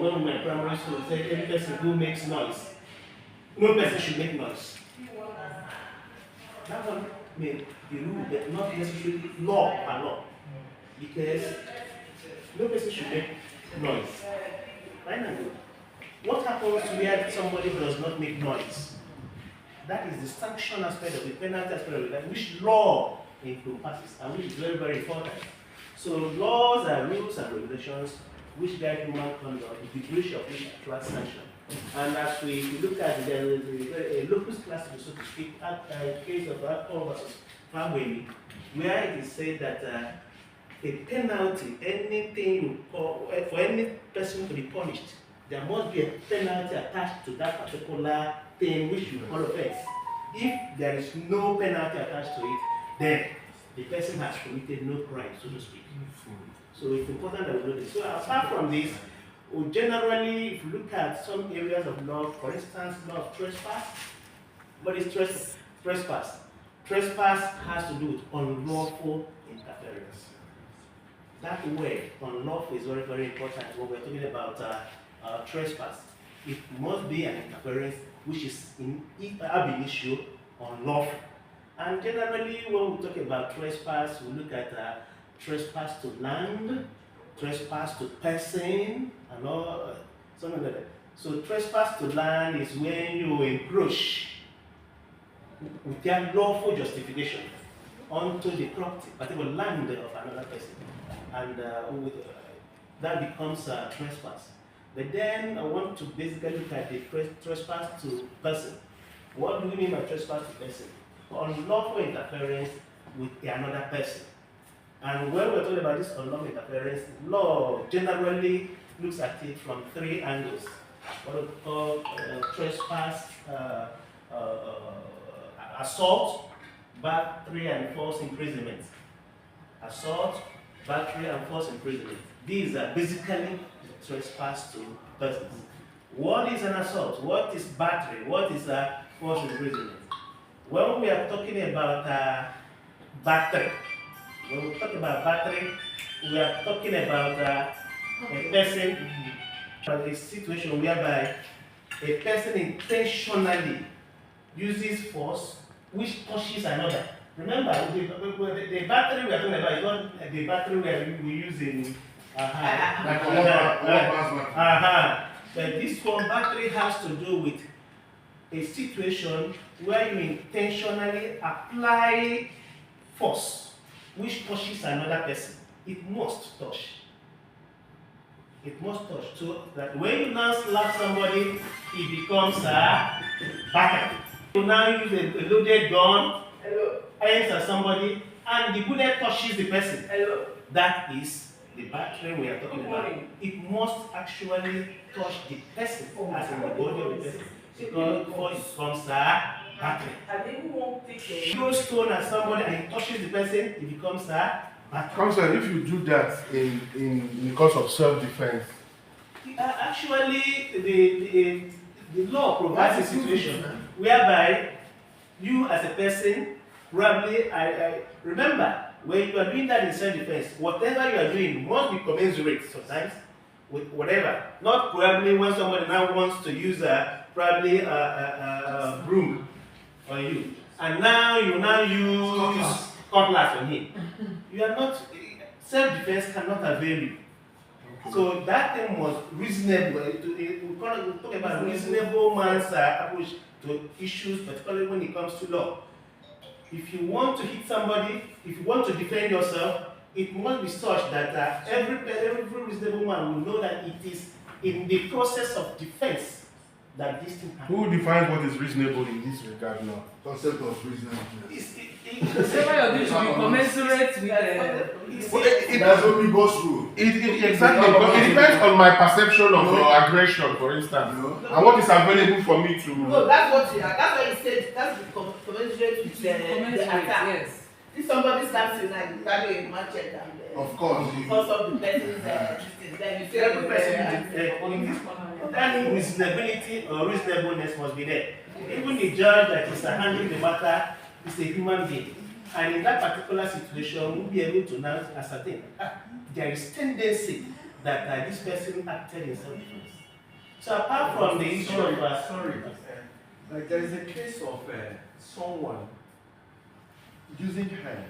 when we were in primary school, we said any person who makes noise, no person should make noise. That one may be rule, but not necessarily law. Because no person should make noise. Right now, what happens where somebody does not make noise? That is the sanction aspect of it, penalty aspect of it, which law encompasses, and which is very, very important. So laws are rules and regulations which guide human conduct, the breach of which attracts sanction. And as we look at the locus class, so to speak, case of alcohol versus family, where it is said that a penalty, anything you call, for any person to be punished, there must be a penalty attached to that particular thing which you call offense. If there is no penalty attached to it, then the person has committed no crime, so to speak. So it's important that we know this. So apart from this, we generally, if you look at some areas of law, for instance, law of trespass, what is trespass? Trespass has to do with unlawful interference. That word, unlawful, is very, very important when we're talking about trespass. It must be an interference which is in ab initio unlawful. And generally, when we talk about trespass, we look at trespass to land, trespass to person, and all something like that. So trespass to land is when you encroach without lawful justification onto the property, particular land of another person, and that becomes a trespass. But then I want to basically look at the trespass to person. What do we mean by trespass to person? Unlawful interference with another person. And when we're talking about this unlawful interference, law generally looks at it from three angles. What we call trespass, assault, battery, and false imprisonment. Assault, battery, and false imprisonment. These are basically trespass to persons. What is an assault? What is battery? What is false imprisonment? When we are talking about battery, when we talk about battery, we are talking about a person, a situation whereby a person intentionally uses force which touches another. Remember, the battery we are talking about is not the battery we use in but this one battery has to do with a situation where you intentionally apply force which touches another person. It must touch. It must touch. So that when you now slap somebody, it becomes a battery. You now use a loaded gun, aims at somebody, and the bullet touches the person. That is the battery we are talking about. It must actually touch the person, as in the body of the person, because before it becomes a battery. If you stone at somebody and it touches the person, it becomes a battery. Counselor, if you do that in the course of self-defense, actually, the law provides a situation whereby you, as a person, probably, I remember, when you are doing that in self-defense, whatever you are doing must be commensurate sometimes with whatever. Not probably when somebody now wants to use probably a broom on you, and now you use cutlass on him. You are not, self-defense cannot avail you. So that thing was reasonable. We talk about reasonable man's approach to issues, particularly when it comes to law. If you want to hit somebody, if you want to defend yourself, it must be such that every reasonable man will know that it is in the process of defense that this thing happens. who defines what is reasonable in this regard now? Concept of reasonableness. Whatever you're doing should be commensurate with It does only go through. Exactly, but it depends on my perception of aggression, for instance, and what is available for me to. No, that's what you said. That's the commensurate with the attack. Yes. If somebody slaps you now, you carry a machete and Of course. because of the person's then you say Every person, that reasonability or reasonableness must be there. Even the judge that is handling the matter is a human being. And in that particular situation, we'll be able to now ascertain there is tendency that this person acted in self-defense. So apart from the issue of Like there is a case of someone using hand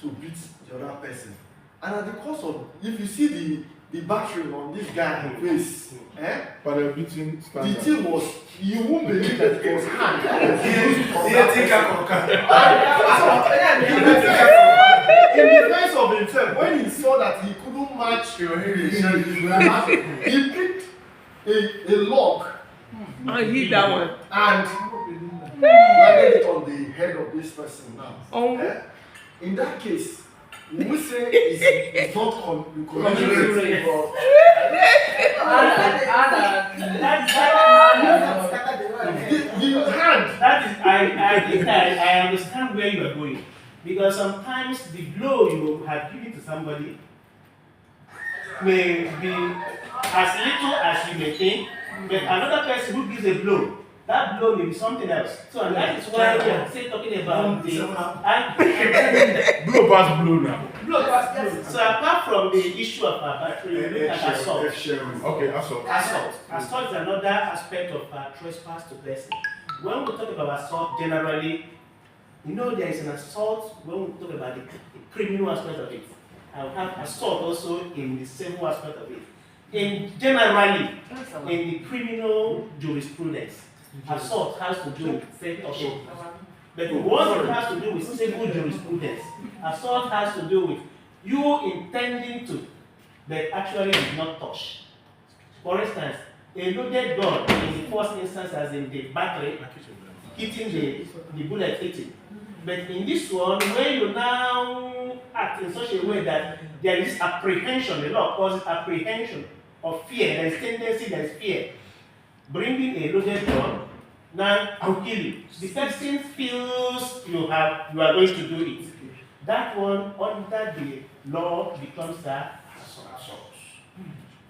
to beat the other person, and at the cost of, if you see the battery on this guy's face, But they're beating the standard. thing was, you won't believe that it was hand. In defense of himself, when he saw that he couldn't match your hair, he picked a log I hit that one. and landed it on the head of this person now. Oh. In that case, we say it's not commensurate. The hand. that is, I think I understand where you are going. Because sometimes the blow you have given to somebody may be as little as you may think, but another person who gives a blow, that blow may be something else. So and that is why we are still talking about the Blow past blow now. blow past blow. So apart from the issue of battery, we look at assault. Okay, assault. Assault is another aspect of trespass to person. When we talk about assault generally, you know there is an assault when we talk about the criminal aspect of it. I will have assault also in the civil aspect of it. Generally, in the criminal jurisprudence, assault has to do with theft or assault. But once it has to do with civil jurisprudence, assault has to do with you intending to, but actually did not touch. For instance, a loaded gun in the first instance as in the battery, hitting the bullet hitting. But in this one, when you now act in such a way that there is apprehension, the law calls it apprehension of fear, there is tendency, there is fear. Bringing a loaded gun, now I'll kill you. The person feels you are going to do it. That one under the law becomes assault.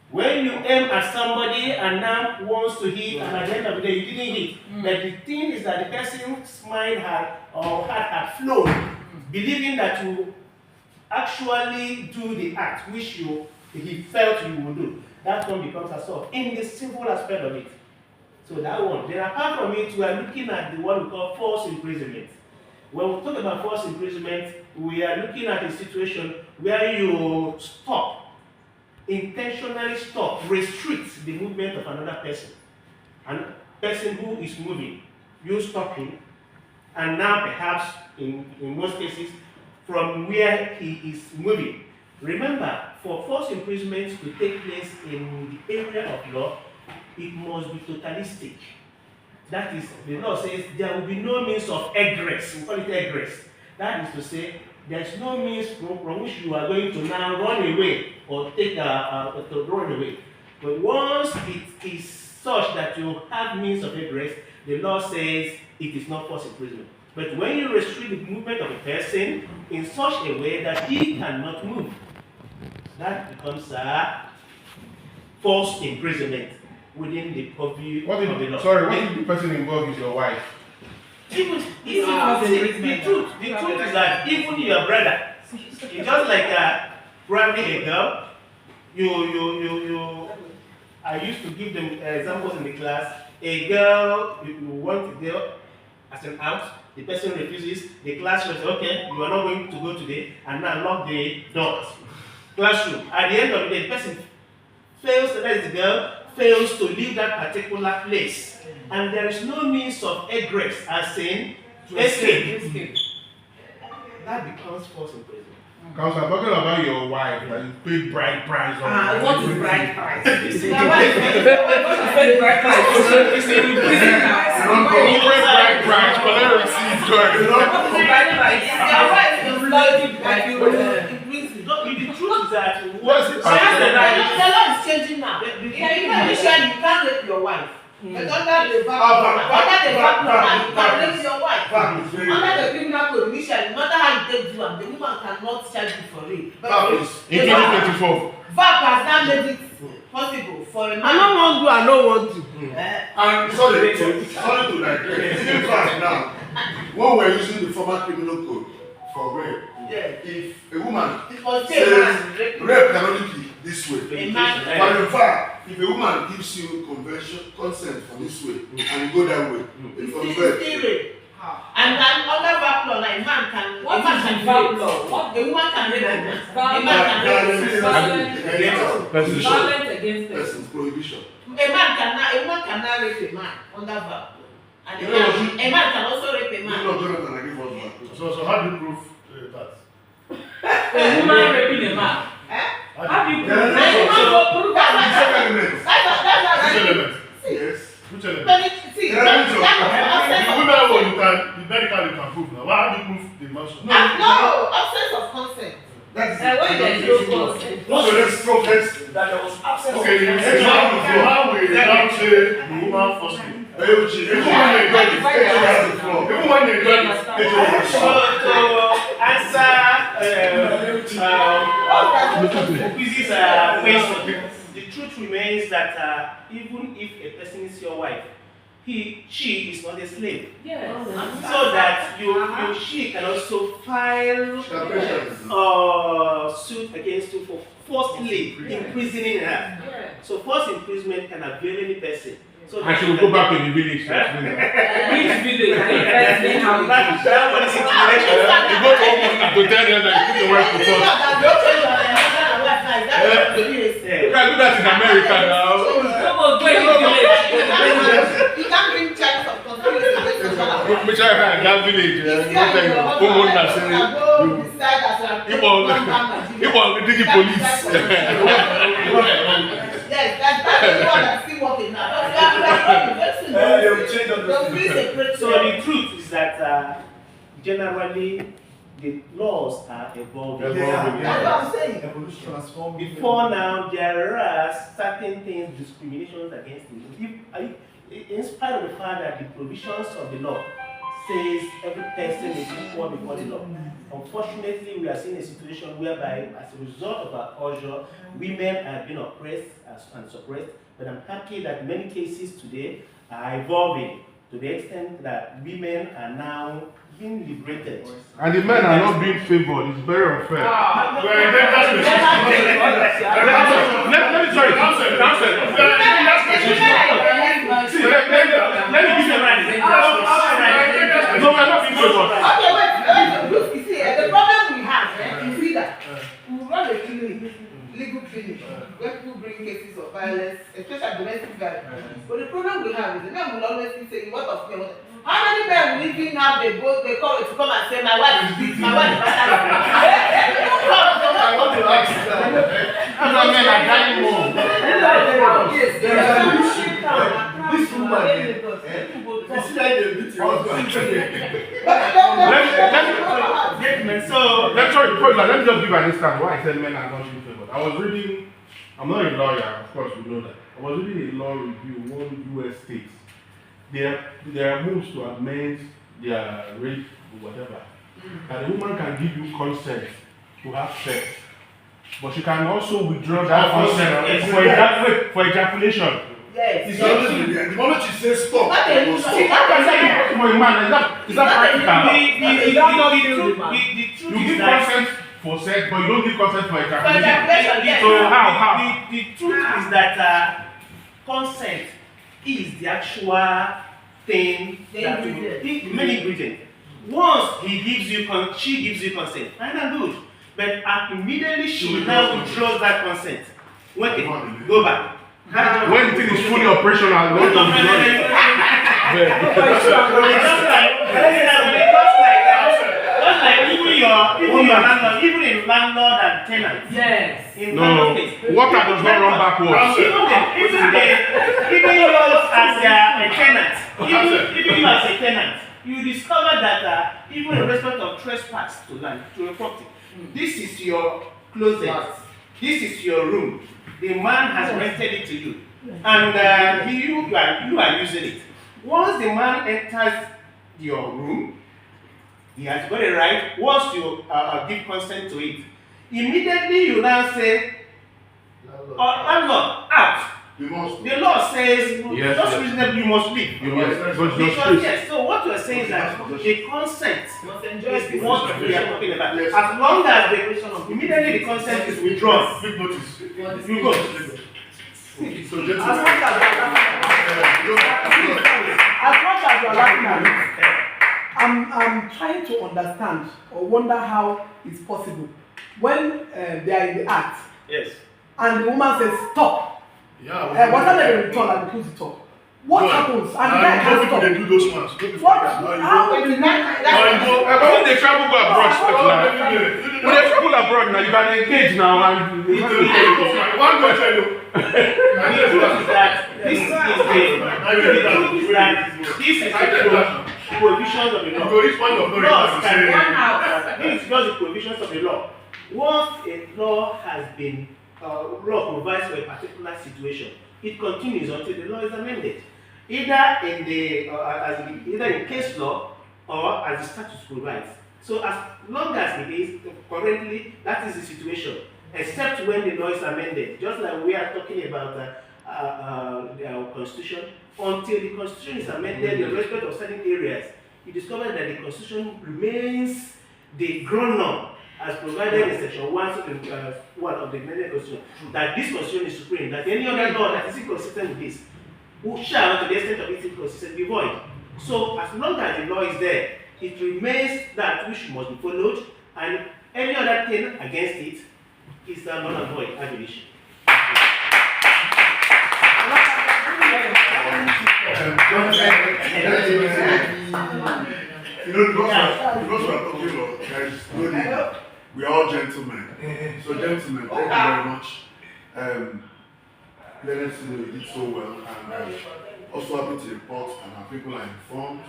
When you aim at somebody and now wants to hit, and at the end of the day you didn't hit, but the thing is that the person's mind had flown, believing that you actually do the act which he felt you would do. That one becomes assault in the civil aspect of it. So that one. Then apart from it, we are looking at the what we call false imprisonment. When we talk about false imprisonment, we are looking at a situation where you stop, intentionally stop, restrict the movement of another person. And person who is moving, you stop him, and now perhaps in most cases, from where he is moving. Remember, for false imprisonment to take place in the area of law, it must be totalistic. That is, the law says there will be no means of egress. We call it egress. That is to say, there is no means from which you are going to now run away or to run away. But once it is such that you have means of egress, the law says it is not false imprisonment. But when you restrict the movement of a person in such a way that he cannot move, that becomes a false imprisonment within the purview of the law. Sorry, what if the person involved is your wife? The truth is that even your brother, it's just like probably a girl. I used to give them examples in the class. A girl, you want a girl as an out, the person refuses. The class will say, okay, you are not going to go today, and now lock the doors. Classroom. At the end of the day, the person fails, that is the girl, fails to leave that particular place. And there is no means of egress, as in escape. That becomes false imprisonment. Because I'm talking about your wife, like you pay bride price on What is bride price? bride price, but let receive The truth is that the law is changing now. Initially, you can't rape your wife. But under the back you can rape your wife. Under the criminal code, initially, no matter how you take one, the woman cannot charge you for rape. But in 2024. VAP has now made it possible for a man. I don't want to. And sorry to digress. In fact, now, when we're using the former criminal code for rape, if a woman says rape can only be this way. A man. But in fact, if a woman gives you consent for this way, and you go that way, it's It's still rape. And then under VAP law, like a man can. What a man is can the VAP rape. law? What A woman can rape a man. A Violence man can rape a against persons. person's prohibition. woman cannot rape a man under VAP law. And a man can also rape a You man. know, Jonathan, I give us back. So how do you prove that? A woman raping a man. How do you prove And that? you want to prove that. Elements. Which element? Yes. Which element? See, Yeah, that's The women one you can, the medical you can prove now. How do you prove the mention? no, absence of consent. That is When there is no consent. So let's progress. That there was absence Okay, of how will now say the woman first thing? Even when they got it, So to answer Quizz's question, the truth remains that even if a person is your wife, she is not a slave. Yes. So that she can also file suit against you for forcibly imprisoning her. Yes. So forced imprisonment can avail any person. So and she will go back to the village. Which village? Explain how it is. That one is intimidation. You go to Omo to tell them that you put your wife to court. You can do that in America now. Come on, go in the village. You can't bring charges of conspiracy against your husband. Which I have that village. Omo na say you want to dig police. Yes, that's the one that's still working now. So the truth is that generally the laws are evolving. That's what I'm saying. Evolution transform. Before now, there are certain things, discriminations against women. In spite of the fact that the provisions of the law says every person is equal before the law. Unfortunately, we are seeing a situation whereby, as a result of our culture, women are being oppressed and suppressed. But I'm happy that many cases today are evolving to the extent that women are now being liberated. And the men are not being favored. It's very unfair. Let me give you a right. No, we're not being favored. Okay, wait. You see, the problem we have is that we run a clinic, legal clinic, where people bring cases of violence, especially domestic violence. But the problem we have is the men will always be saying, what of me? How many men will even have the boat, they call it to come and say, my wife is this, my wife is that? Men are dying more. Yes, this woman, you see that they beat your husband. Let me just give an instance why I said men are not being favored. I was reading, I'm not a lawyer, of course we know that. I was reading a law review, one US state. There are moves to amend their rape or whatever. And the woman can give you consent to have sex. But she can also withdraw that consent for ejaculation. Yes. It's always been there. The moment you say stop, What it will the- stop. For a man, is that practical? The You truth give is that consent for sex, but you don't give consent for ejaculation. Yes. So how? The truth is that consent is the actual thing that the main ingredient. Once she gives you consent, fine and good. But immediately she now withdraws that consent. Okay, go back. When the thing is fully operational, Just like even in landlord and tenant. Yes. In no, landlord case. water does not run backwards. Even you as a tenant, even you as a tenant, you discover that even in respect of trespass to land, to a property, this is your closet, this is your room. The man has rented it to you, and you are using it. Once the man enters your room, he has got a right. Once you give consent to it, immediately you now say, landlord, out. You must. The law says, Yes, just reasonably, you must leave. You must go to your Because street. yes, so what you are saying is that the consent is Yes, what we are talking about. As long as immediately the consent is withdrawn, Big notice. you go. So, As gentlemen. much as you are laughing at it, I'm trying to understand or wonder how it's possible when they are in the act Yes. and the woman says stop. Yeah. Whatever they return and close it up. What happens? And the guy can't stop. They do those ones. What? How will the night? But when they travel go abroad, when they travel abroad now, you can engage now and one question. This is the provisions of the law. Laws can run out. This is just the provisions of the law. Once a law has been law provides for a particular situation, it continues until the law is amended, either in the either in case law or as the statute provides. So as long as it is currently, that is the situation, except when the law is amended. Just like we are talking about our constitution, until the constitution is amended in respect of certain areas, you discover that the constitution remains the ground norm as provided in section 1 of the amended constitution, that this constitution is supreme, that any other law that is inconsistent with this shall, to the extent of its inconsistency, be void. So as long as the law is there, it remains that which must be followed, and any other thing against it is null and void abolition. Because we are talking about, guys, we are all gentlemen. So, gentlemen, thank you very much. Let us know you did so well, and also happy to report, and our people are informed.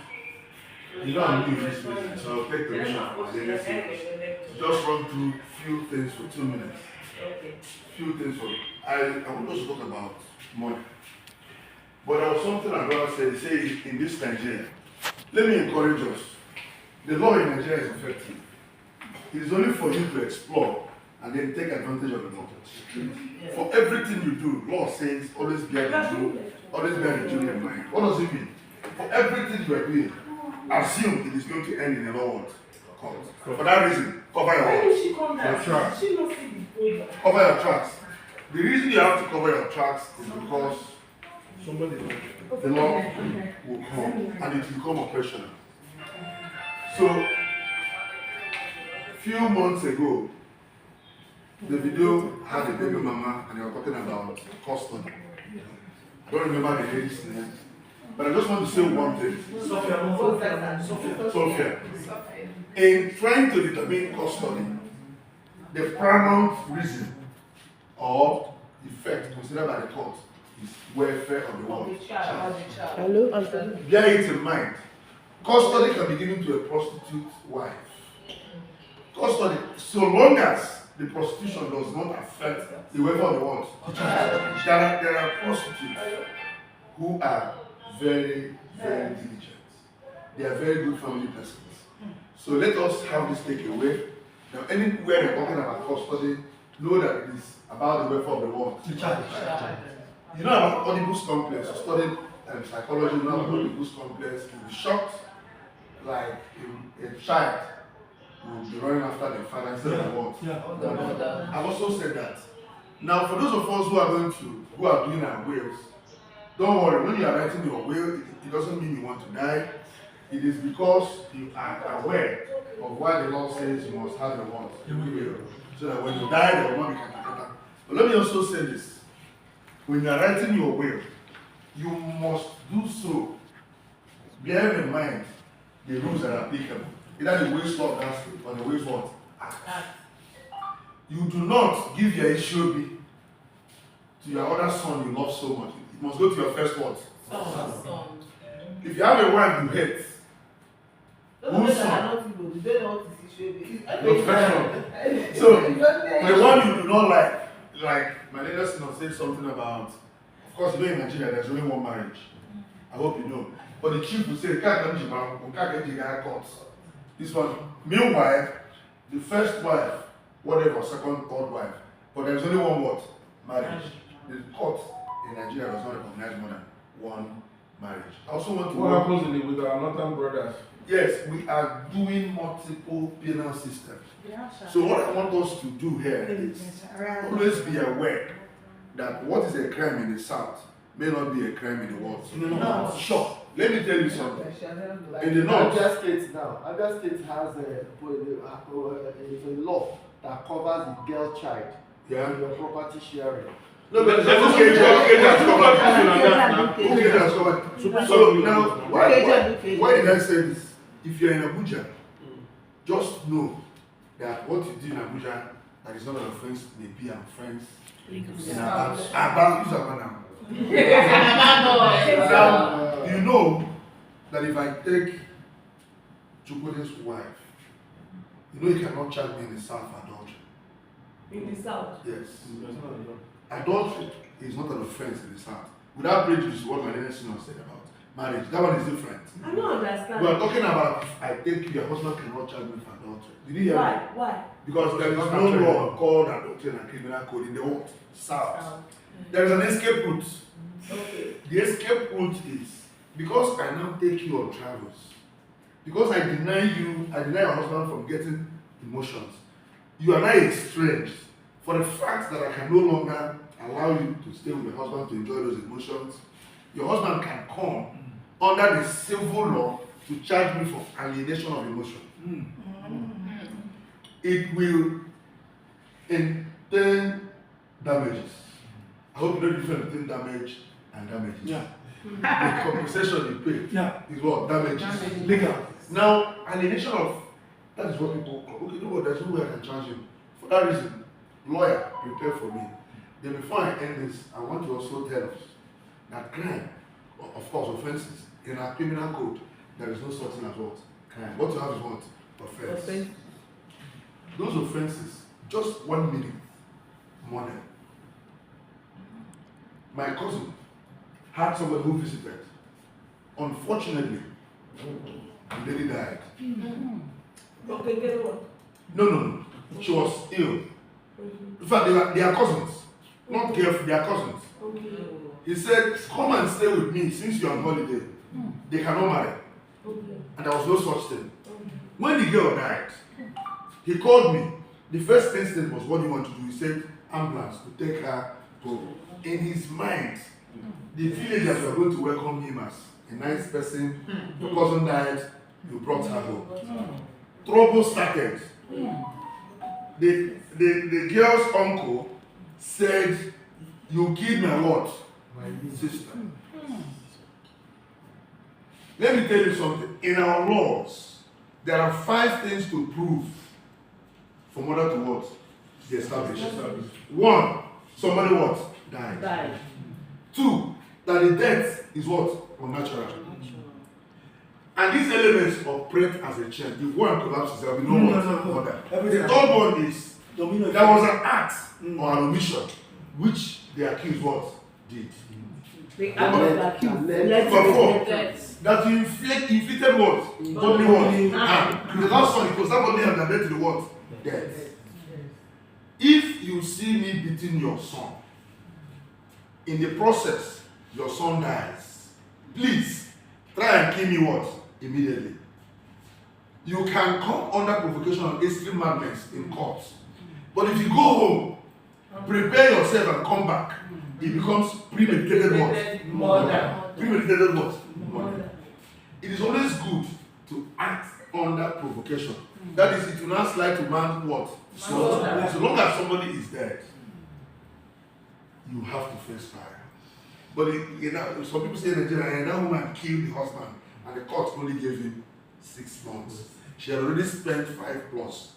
You know I'm new in this business, so I'll take permission from the NSA. Just run through few things for 2 minutes. Few things for I want us to talk about money. But there was something my brother said. He said in this Nigeria, let me encourage us. The law in Nigeria is effective. It is only for you to explore and then take advantage of the law. For everything you do, law says always bear the jury in mind. What does it mean? For everything you are doing, assume it is going to end in a law court. For that reason, cover your tracks. Cover your tracks. The reason you have to cover your tracks is because the law will come and it will become operational. So, few months ago, the video had a baby mama and they were talking about custody. I don't remember the lady's name, but I just want to say one thing. Sophia. In trying to determine custody, the paramount reason or effect considered by the court is welfare of the child. Hello, Anthony. Bear it in mind. Custody can be given to a prostitute wife. Custody, so long as the prostitution does not affect the welfare of the world. There are prostitutes who are very, very diligent. They are very good family persons. So let us have this takeaway. Now, anywhere we're talking about custody, know that it is about the welfare of the world. You know about Oedipus complex. You studied psychology, you know about Oedipus complex. You'll be shocked, like a child will be running after the father instead of the what. I've also said that. Now, for those of us who are doing our wills, don't worry. When you are writing your will, it doesn't mean you want to die. It is because you are aware of why the law says you must have the what, so that when you die, there will not be katakata. But let me also say this: when you are writing your will, you must do so bearing in mind the rules that are applicable, either the Wills Law or the Wills What Act. You do not give your HOB to your other son you love so much. It must go to your first what? Son. If you have a wife you hate, whose son? Your first son. So the one you do not like my latest son said something about, of course, you know in Nigeria there's only one marriage. I hope you know. But the chief will say, this one. Meanwhile, the first wife, whatever, second, third wife, but there's only one what? Marriage. The court in Nigeria does not recognize more than one marriage. I also want to What happens with our northern brothers? yes, we are doing multiple penal systems. So what I want us to do here is always be aware that what is a crime in the south may not be a crime in the world. No. Sure. Let me tell you something. Like In the north, Abia State now, Abia State has a law that covers the girl child yeah. in your property sharing. No, but Let's okay, that's Okay. okay, that's covered. So now, why did I say this? If you're in Abuja, just know that what you do in Abuja, that is not an offense, may be an offense in Aba use Aba now. Now, you know that if I take Chukwude's wife, you know you cannot charge me in the south for adultery. In the south. Yes. Adultery is not an offense in the south. Without prejudice, what my neighbor said about marriage, that one is different. I don't understand. We are talking about if I take you, your husband cannot charge me for adultery. Did you hear me? Why? Because there is no law called adultery and criminal code in the world. South. There is an escape route. Okay. The escape route is because I now take you on travels, because I deny your husband from getting emotions, you are now estranged for the fact that I can no longer allow you to stay with your husband to enjoy those emotions. Your husband can come under the civil law to charge me for alienation of emotion. It will entail damages. I hope you know the difference between damage and damages. Yeah. The compensation you pay is what? Damages. Legal. Now, alienation of, that is what people, okay, you know what, there's no way I can charge him. For that reason, lawyer, prepare for me. Then before I end this, I want to also tell us that crime, of course, offenses, in our criminal code, there is no such thing as what? Crime. What you have is what? Offense. Those offenses, just 1 minute, money. My cousin had somebody who visited. Unfortunately, the lady died. Okay, get what? No. She was ill. In fact, they are cousins. Not girlfriend, they are cousins. Okay. He said, come and stay with me since you're on holiday. They cannot marry. Okay. And there was no such thing. When the girl died, he called me. The first instinct was, what do you want to do? He said, ambulance, to take her to. In his mind, the villagers were going to welcome him as a nice person. Your cousin died, you brought her home. Trouble started. The girl's uncle said, you killed my what? My sister. Let me tell you something. In our laws, there are 5 things to prove for murder to what? Be established. 1, somebody what? Died. 2, that the death is what? Unnatural. And these elements operate as a chain. If one collapses, there will be no murder. The third one is there was an act or an omission which the accused what? Did. The act That you inflicted what? Bodily what? The last one, it was that bodily harm that led to the what? Death. If you see me beating your son, in the process, your son dies, please try and kill me what? Immediately. You can come under provocation of extreme madness in court. But if you go home, prepare yourself and come back, it becomes premeditated what? Murder. Premeditated what? Murder. It is always good to act under provocation. That is, it will not slide to man what? So long as somebody is dead, you have to face fire. But some people say in Nigeria, that woman killed the husband, and the court only gave him 6 months. She had already spent 5+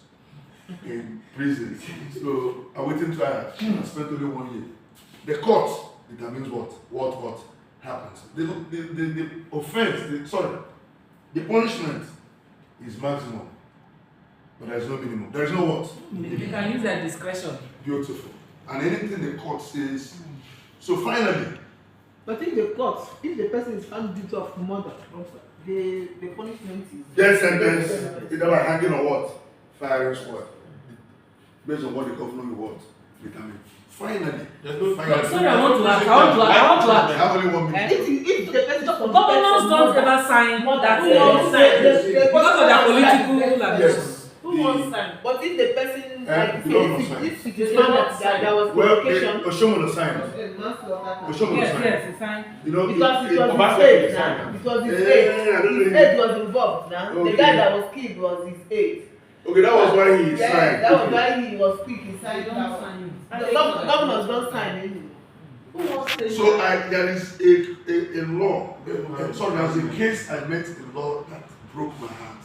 in prison. So, awaiting trial, she has spent only 1 year. The court determines what happens. The offense, the punishment is maximum, but there is no minimum. There is no what? They can use their discretion. Beautiful. And anything the court says. So finally, But if the person is found guilty of murder, the punishment is death sentence, either by hanging or what? Firing squad. Based on what the governor will what? Determine. Finally. There's no finally. Sorry, I want to ask. I have only 1 minute. If the person Governors don't ever sign that Who wants sign? because of their political Yes. Who wants sign? But if the person like the governor sign. if it is not that there was Well, provocation. Oshomo signed. Oshomo Yes, signed. yes, it's signed. You know, Because it was his Obafemi aide signed. now. It was his Yeah, aide. I don't His know. aide was involved now. The Okay. guy that was killed was his aide. Okay, that was why he Yeah, signed. that was Okay. why he was quick. He I signed don't that one. sign it. And the governors don't sign it. Who wants to So there is a law. Sorry, there was a case I met in law that broke my heart.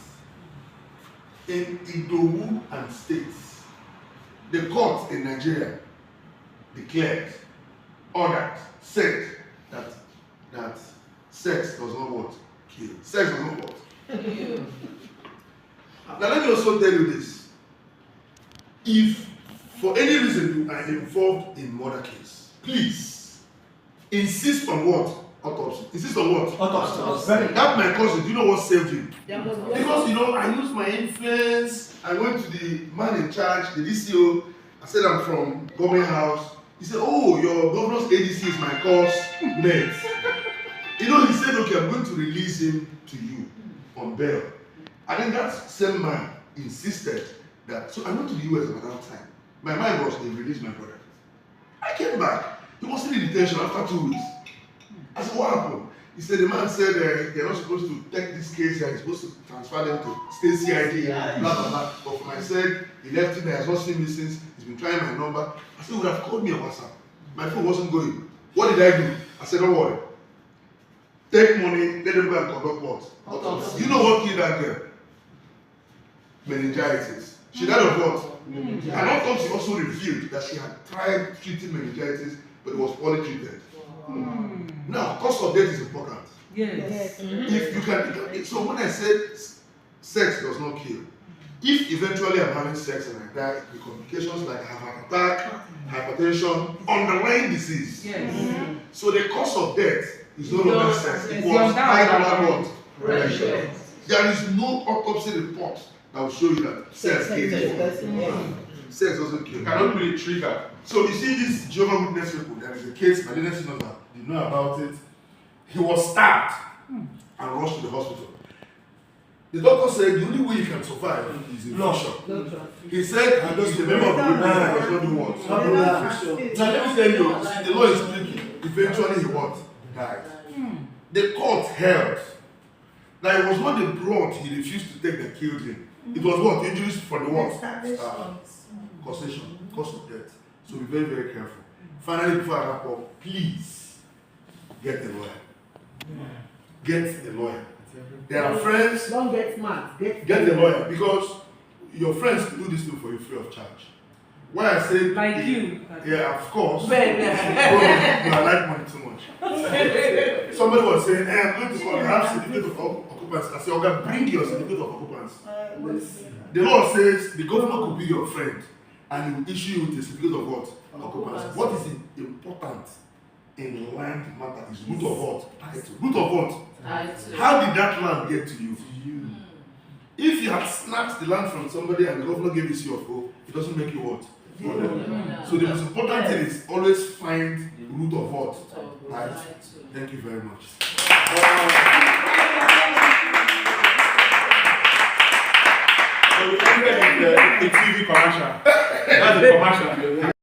In Idowu and states, the court in Nigeria declared, ordered, said that sex does not what? Kill. Sex does not what? Now let me also tell you this. If for any reason you are involved in murder case, please insist on what? Autopsy. Insist on what? Autopsy. That my cousin, do you know what saved him? There must be- Because I used my influence. I went to the man in charge, the DCO. I said I'm from government house. He said, "Oh, your governor's ADC is my course mate." You know, he said, "Okay, I'm going to release him to you on bail." And then that same man insisted that. So I went to the US at that time. My mind was they released my brother. I came back. He was still in detention after 2 weeks. I said, "What happened?" He said the man said they're not supposed to take this case here. He's supposed to transfer them to state CID, blah blah blah. But for my sake, he left it there. He has not seen me since. He's been trying my number. I said, "He would have called me on WhatsApp." My phone wasn't going. What did I do? I said, "Don't worry. Take money, let them go and conduct what? Autopsy." You know what killed that girl? Meningitis. She died of what? And autopsy also revealed that she had tried treating meningitis, but it was poorly treated. Now, cause of death is important. Yes. If you can, so when I said sex does not kill, if eventually I'm having sex and I die, the complications like heart attack, hypertension, underlying disease. Yes. So the cause of death is no longer sex. It It's was your high down. blood pressure. There is no autopsy report that will show you that sex kills. Sex doesn't kill. You cannot really trigger. So you see this Jehovah's Witness people, there is a case, my leadership knows that, you know about it. He was stabbed and rushed to the hospital. The doctor said the only way you can survive is infection. He said he's a member of the witness that does not do what? Now let me tell you, the law is tricky. Eventually he what? Died. The court held that it was not the blood he refused to take that killed him. It was what? Injuries for the what? Causation, cause of death. So be very, very careful. Finally, before I wrap up, please get a lawyer. Get a lawyer. There are friends. Don't get smart. Get a lawyer because your friends do this thing for you free of charge. Why I say Like you. Yeah, of course. Very I like money too much. Somebody was saying, "Hey, I'm going to call. I have certificate of occupancy." I said, "Okay, bring your certificate of occupancy." The law says the governor could be your friend and he will issue you with a certificate of what? Occupancy. What is important in land matter is root of what? Title. Root of what? How did that land get to you? If you had snatched the land from somebody and the governor gave you CFO, it doesn't make you what? So the most important thing is always find the root of what? Right. Thank you very much. So we ended with the TV commercial. That's the commercial.